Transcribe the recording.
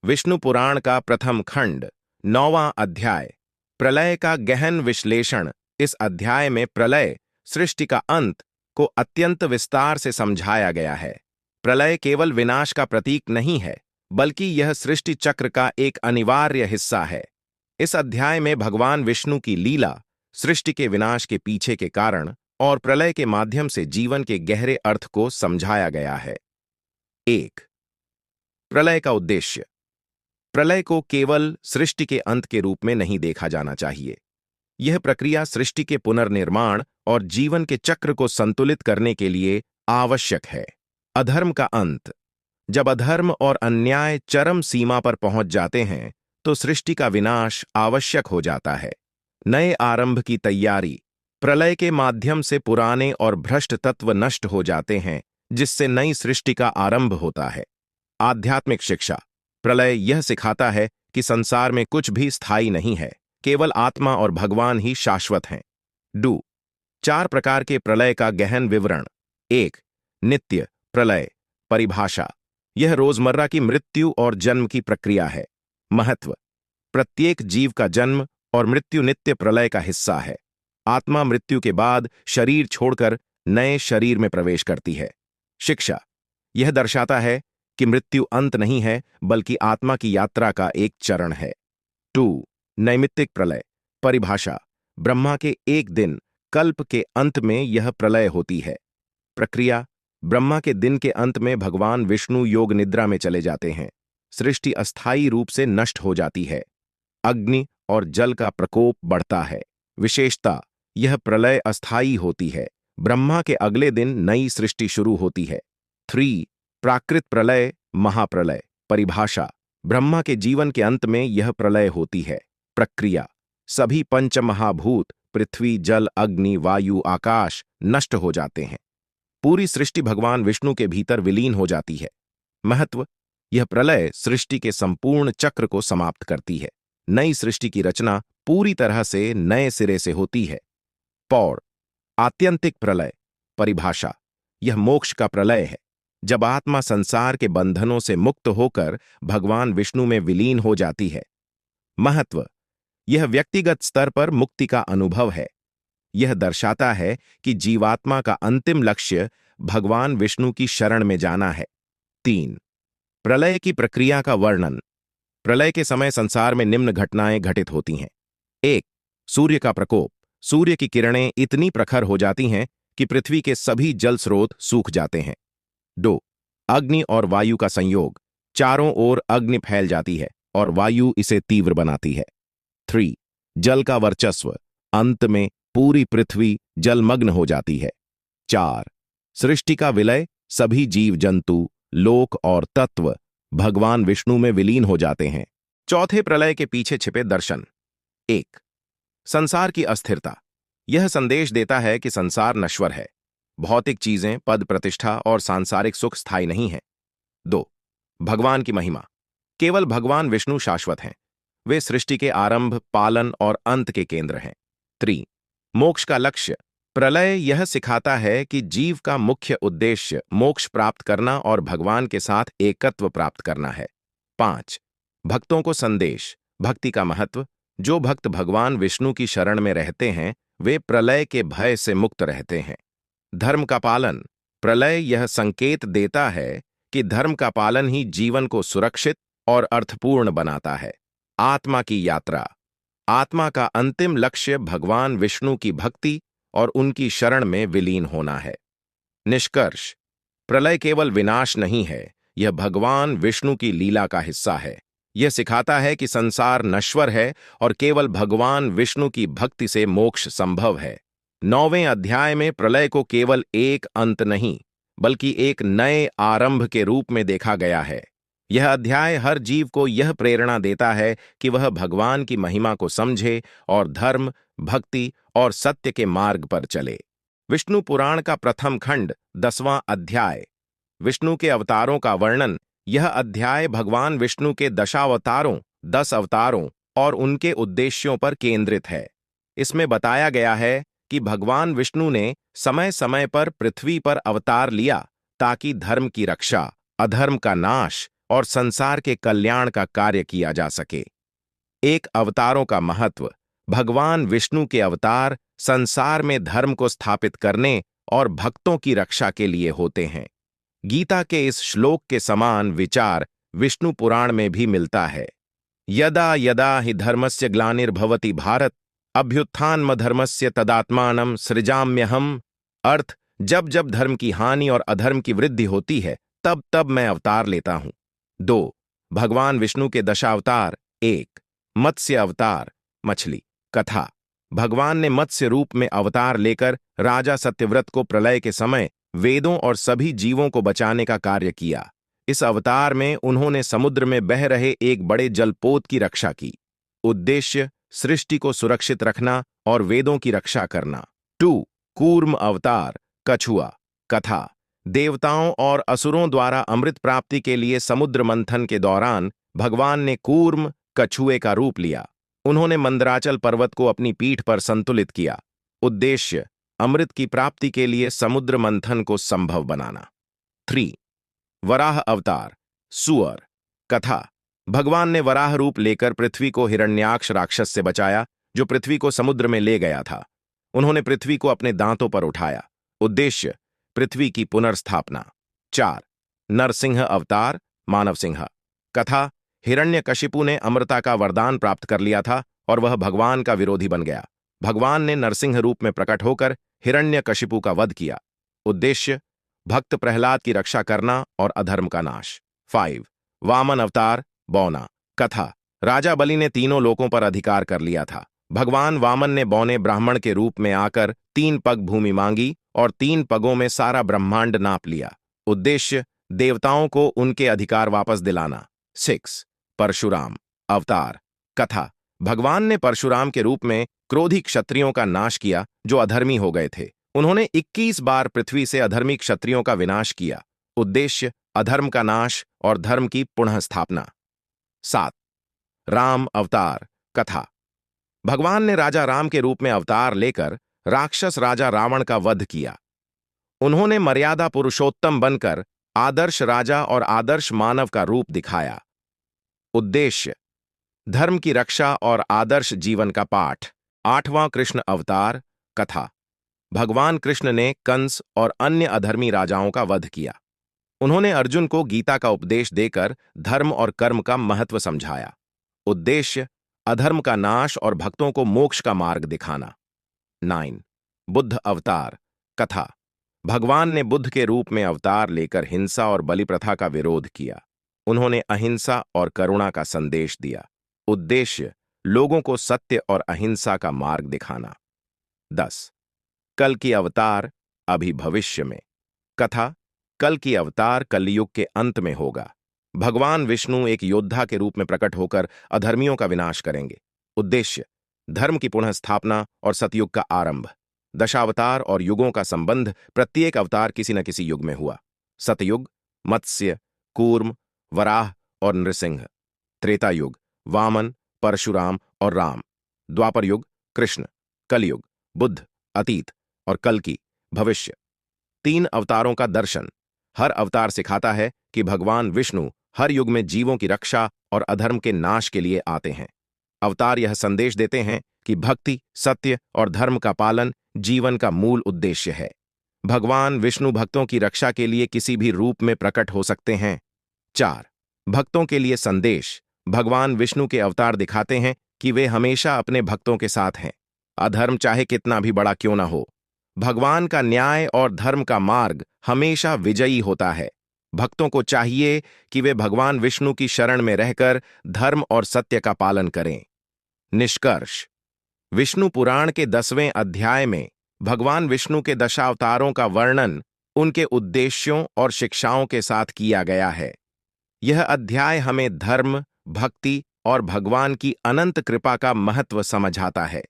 विष्णु पुराण का प्रथम खंड 9वां अध्याय प्रलय का गहन विश्लेषण। इस अध्याय में प्रलय, सृष्टि का अंत को अत्यंत विस्तार से समझाया गया है। प्रलय केवल विनाश का प्रतीक नहीं है, बल्कि यह सृष्टि चक्र का एक अनिवार्य हिस्सा है। इस अध्याय में भगवान विष्णु की लीला, सृष्टि के विनाश के पीछे के कारण और प्रलय के माध्यम से जीवन के गहरे अर्थ को समझाया गया है। 1. प्रलय का उद्देश्य। प्रलय को केवल सृष्टि के अंत के रूप में नहीं देखा जाना चाहिए। यह प्रक्रिया सृष्टि के पुनर्निर्माण और जीवन के चक्र को संतुलित करने के लिए आवश्यक है। अधर्म का अंत। जब अधर्म और अन्याय चरम सीमा पर पहुंच जाते हैं, तो सृष्टि का विनाश आवश्यक हो जाता है। नए आरंभ की तैयारी। प्रलय के माध्यम से पुराने और भ्रष्ट तत्व नष्ट हो जाते हैं, जिससे नई सृष्टि का आरंभ होता है। आध्यात्मिक शिक्षा। प्रलय यह सिखाता है कि संसार में कुछ भी स्थायी नहीं है, केवल आत्मा और भगवान ही शाश्वत हैं। 4 प्रकार के प्रलय का गहन विवरण। 1. नित्य प्रलय। परिभाषा। यह रोजमर्रा की मृत्यु और जन्म की प्रक्रिया है। महत्व। प्रत्येक जीव का जन्म और मृत्यु नित्य प्रलय का हिस्सा है। आत्मा मृत्यु के बाद शरीर छोड़कर नए शरीर में प्रवेश करती है। शिक्षा। यह दर्शाता है कि मृत्यु अंत नहीं है, बल्कि आत्मा की यात्रा का एक चरण है। 2. नैमित्तिक प्रलय। परिभाषा। ब्रह्मा के एक दिन, कल्प के अंत में यह प्रलय होती है। प्रक्रिया। ब्रह्मा के दिन के अंत में भगवान विष्णु योग निद्रा में चले जाते हैं। सृष्टि अस्थायी रूप से नष्ट हो जाती है। अग्नि और जल का प्रकोप बढ़ता है। विशेषता। यह प्रलय अस्थायी होती है। ब्रह्मा के अगले दिन नई सृष्टि शुरू होती है। 3. प्राकृत प्रलय, महाप्रलय। परिभाषा। ब्रह्मा के जीवन के अंत में यह प्रलय होती है। प्रक्रिया। सभी पंचमहाभूत पृथ्वी, जल, अग्नि, वायु, आकाश नष्ट हो जाते हैं। पूरी सृष्टि भगवान विष्णु के भीतर विलीन हो जाती है। महत्व। यह प्रलय सृष्टि के संपूर्ण चक्र को समाप्त करती है। नई सृष्टि की रचना पूरी तरह से नए सिरे से होती है। पौर। आत्यंतिक प्रलय। परिभाषा। यह मोक्ष का प्रलय है, जब आत्मा संसार के बंधनों से मुक्त होकर भगवान विष्णु में विलीन हो जाती है। महत्व। यह व्यक्तिगत स्तर पर मुक्ति का अनुभव है। यह दर्शाता है कि जीवात्मा का अंतिम लक्ष्य भगवान विष्णु की शरण में जाना है। 3. प्रलय की प्रक्रिया का वर्णन। प्रलय के समय संसार में निम्न घटनाएं घटित होती हैं। 1. सूर्य का प्रकोप। सूर्य की किरणें इतनी प्रखर हो जाती हैं कि पृथ्वी के सभी जल स्रोत सूख जाते हैं। 2. अग्नि और वायु का संयोग। चारों ओर अग्नि फैल जाती है और वायु इसे तीव्र बनाती है। 3. जल का वर्चस्व। अंत में पूरी पृथ्वी जलमग्न हो जाती है। 4. सृष्टि का विलय। सभी जीव जंतु, लोक और तत्व भगवान विष्णु में विलीन हो जाते हैं। चौथे प्रलय के पीछे छिपे दर्शन। 1. संसार की अस्थिरता। यह संदेश देता है कि संसार नश्वर है। भौतिक चीजें, पद, प्रतिष्ठा और सांसारिक सुख स्थायी नहीं है। 2. भगवान की महिमा। केवल भगवान विष्णु शाश्वत हैं। वे सृष्टि के आरंभ, पालन और अंत के केंद्र हैं। 3. मोक्ष का लक्ष्य। प्रलय यह सिखाता है कि जीव का मुख्य उद्देश्य मोक्ष प्राप्त करना और भगवान के साथ एकत्व प्राप्त करना है। 5. भक्तों को संदेश। भक्ति का महत्व। जो भक्त भगवान विष्णु की शरण में रहते हैं, वे प्रलय के भय से मुक्त रहते हैं। धर्म का पालन। प्रलय यह संकेत देता है कि धर्म का पालन ही जीवन को सुरक्षित और अर्थपूर्ण बनाता है। आत्मा की यात्रा। आत्मा का अंतिम लक्ष्य भगवान विष्णु की भक्ति और उनकी शरण में विलीन होना है। निष्कर्ष। प्रलय केवल विनाश नहीं है, यह भगवान विष्णु की लीला का हिस्सा है। यह सिखाता है कि संसार नश्वर है और केवल भगवान विष्णु की भक्ति से मोक्ष संभव है। 9वें अध्याय में प्रलय को केवल एक अंत नहीं, बल्कि एक नए आरंभ के रूप में देखा गया है। यह अध्याय हर जीव को यह प्रेरणा देता है कि वह भगवान की महिमा को समझे और धर्म, भक्ति और सत्य के मार्ग पर चले। विष्णु पुराण का प्रथम खंड 10वां अध्याय। विष्णु के अवतारों का वर्णन। यह अध्याय भगवान विष्णु के दशावतारों, 10 अवतारों और उनके उद्देश्यों पर केंद्रित है। इसमें बताया गया है कि भगवान विष्णु ने समय समय पर पृथ्वी पर अवतार लिया ताकि धर्म की रक्षा, अधर्म का नाश और संसार के कल्याण का कार्य किया जा सके। एक अवतारों का महत्व। भगवान विष्णु के अवतार संसार में धर्म को स्थापित करने और भक्तों की रक्षा के लिए होते हैं। गीता के इस श्लोक के समान विचार विष्णु पुराण में भी मिलता है। यदा यदा हि धर्मस्य ग्लानिर्भवति भारत अभ्युत्थानमधर्मस्य तदात्मानं सृजाम्यहम्। अर्थ, जब जब धर्म की हानि और अधर्म की वृद्धि होती है तब तब मैं अवतार लेता हूं। 2. भगवान विष्णु के दशावतार। 1. मत्स्य अवतार, मछली। कथा। भगवान ने मत्स्य रूप में अवतार लेकर राजा सत्यव्रत को प्रलय के समय वेदों और सभी जीवों को बचाने का कार्य किया। इस अवतार में उन्होंने समुद्र में बह रहे एक बड़े जलपोत की रक्षा की। उद्देश्य सृष्टि को सुरक्षित रखना और वेदों की रक्षा करना। 2. कूर्म अवतार, कछुआ। कथा। देवताओं और असुरों द्वारा अमृत प्राप्ति के लिए समुद्र मंथन के दौरान भगवान ने कूर्म, कछुए का रूप लिया। उन्होंने मंदराचल पर्वत को अपनी पीठ पर संतुलित किया। उद्देश्य अमृत की प्राप्ति के लिए समुद्र मंथन को संभव बनाना। 3. वराह अवतार, सुअर। कथा। भगवान ने वराह रूप लेकर पृथ्वी को हिरण्याक्ष राक्षस से बचाया, जो पृथ्वी को समुद्र में ले गया था। उन्होंने पृथ्वी को अपने दांतों पर उठाया। उद्देश्य पृथ्वी की पुनर्स्थापना। 4. नरसिंह अवतार, मानव सिंह। कथा। हिरण्यकशिपु ने अमरता का वरदान प्राप्त कर लिया था और वह भगवान का विरोधी बन गया। भगवान ने नरसिंह रूप में प्रकट होकर हिरण्यकशिपु का वध किया। उद्देश्य भक्त प्रहलाद की रक्षा करना और अधर्म का नाश। 5. वामन अवतार, बौना। कथा। राजा बलि ने तीनों लोकों पर अधिकार कर लिया था। भगवान वामन ने बौने ब्राह्मण के रूप में आकर 3 पग भूमि मांगी और 3 पगों में सारा ब्रह्मांड नाप लिया। उद्देश्य देवताओं को उनके अधिकार वापस दिलाना। 6. परशुराम अवतार। कथा। भगवान ने परशुराम के रूप में क्रोधी क्षत्रियों का नाश किया जो अधर्मी हो गए थे। उन्होंने 21 बार पृथ्वी से अधर्मी क्षत्रियों का विनाश किया। उद्देश्य अधर्म का नाश और धर्म की पुनः स्थापना। 7. राम अवतार। कथा। भगवान ने राजा राम के रूप में अवतार लेकर राक्षस राजा रावण का वध किया। उन्होंने मर्यादा पुरुषोत्तम बनकर आदर्श राजा और आदर्श मानव का रूप दिखाया। उद्देश्य धर्म की रक्षा और आदर्श जीवन का पाठ। 8वां कृष्ण अवतार। कथा। भगवान कृष्ण ने कंस और अन्य अधर्मी राजाओं का वध किया। उन्होंने अर्जुन को गीता का उपदेश देकर धर्म और कर्म का महत्व समझाया। उद्देश्य अधर्म का नाश और भक्तों को मोक्ष का मार्ग दिखाना। 9. बुद्ध अवतार। कथा। भगवान ने बुद्ध के रूप में अवतार लेकर हिंसा और बलि प्रथा का विरोध किया। उन्होंने अहिंसा और करुणा का संदेश दिया। उद्देश्य लोगों को सत्य और अहिंसा का मार्ग दिखाना। 10. कल की अवतार, अभी भविष्य में। कथा। कल की अवतार कलयुग के अंत में होगा। भगवान विष्णु एक योद्धा के रूप में प्रकट होकर अधर्मियों का विनाश करेंगे। उद्देश्य धर्म की पुनः स्थापना और सतयुग का आरंभ। दशावतार और युगों का संबंध। प्रत्येक अवतार किसी न किसी युग में हुआ। सतयुग मत्स्य, कूर्म, वराह और नृसिंह। त्रेता युग वामन, परशुराम और राम। द्वापर युग कृष्ण। कलयुग बुद्ध, अतीत और कल्कि, भविष्य। 3 अवतारों का दर्शन। हर अवतार सिखाता है कि भगवान विष्णु हर युग में जीवों की रक्षा और अधर्म के नाश के लिए आते हैं। अवतार यह संदेश देते हैं कि भक्ति, सत्य और धर्म का पालन जीवन का मूल उद्देश्य है। भगवान विष्णु भक्तों की रक्षा के लिए किसी भी रूप में प्रकट हो सकते हैं। 4. भक्तों के लिए संदेश। भगवान विष्णु के अवतार दिखाते हैं कि वे हमेशा अपने भक्तों के साथ हैं। अधर्म चाहे कितना भी बड़ा क्यों न हो, भगवान का न्याय और धर्म का मार्ग हमेशा विजयी होता है। भक्तों को चाहिए कि वे भगवान विष्णु की शरण में रहकर धर्म और सत्य का पालन करें। निष्कर्ष। विष्णु पुराण के 10वें अध्याय में भगवान विष्णु के दशावतारों का वर्णन उनके उद्देश्यों और शिक्षाओं के साथ किया गया है। यह अध्याय हमें धर्म, भक्ति और भगवान की अनंत कृपा का महत्व समझाता है।